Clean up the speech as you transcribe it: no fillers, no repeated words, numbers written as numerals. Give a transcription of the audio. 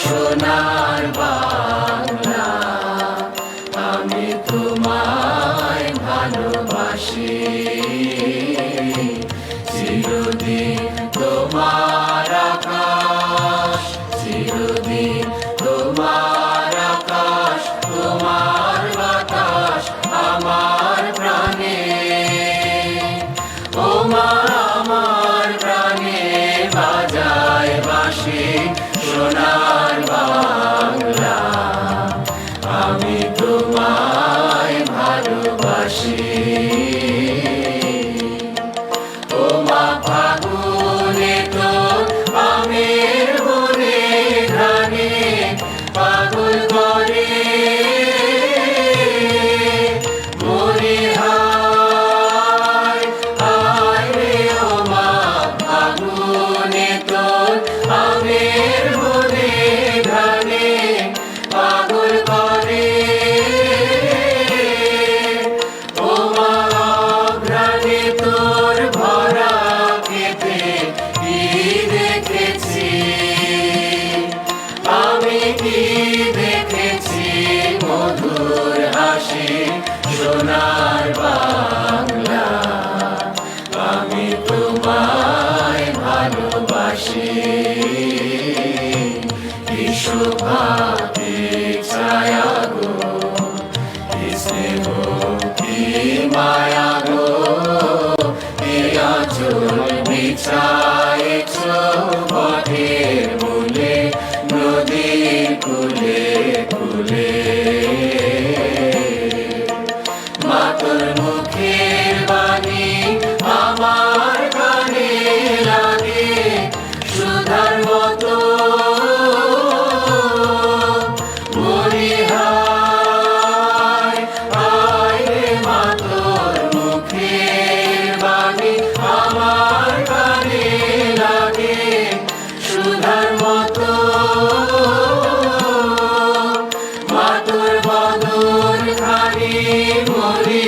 সোনার বাংলা, আমি তোমায় ভালোবাসি। চিরদিন তোমার আকাশ, চিরদিন তোমার আকাশ, তোমার বাতাস আমার প্রাণে। ও মা আমার প্রাণে বাজায় বাঁশি সোনার বাংলা, আমি তোমায় ভালোবাসি। ও মা ফাগুনে তোর আমের বনে ঘ্রাণে পাগল করে মরি হায় হায় রে। ও মা ফাগুনে তোর আমের বনে ঘ্রাণে পাগল করে। ও মা ঘ্রাণে তোর ভরা খেতে কি দেখেছি, আমি কি দেখেছি মধুর হাসি সোনার বাংলা, আমি তোমায় ভালোবাসি। কি শোভা কি ছায়া গো, কি স্নেহ কি মায়া গো, কি আঁচল বিছায়েছ পথের মূলে নদীর কূলে কূলে। মা তোর মুখের বাণী আমার কানে লাগে সুধার মতো, মরি হায় হায় রে। মা তোর মুখের বাণী আমার কানে লাগে সুধার মতো, মা তোর বদন খানি মরি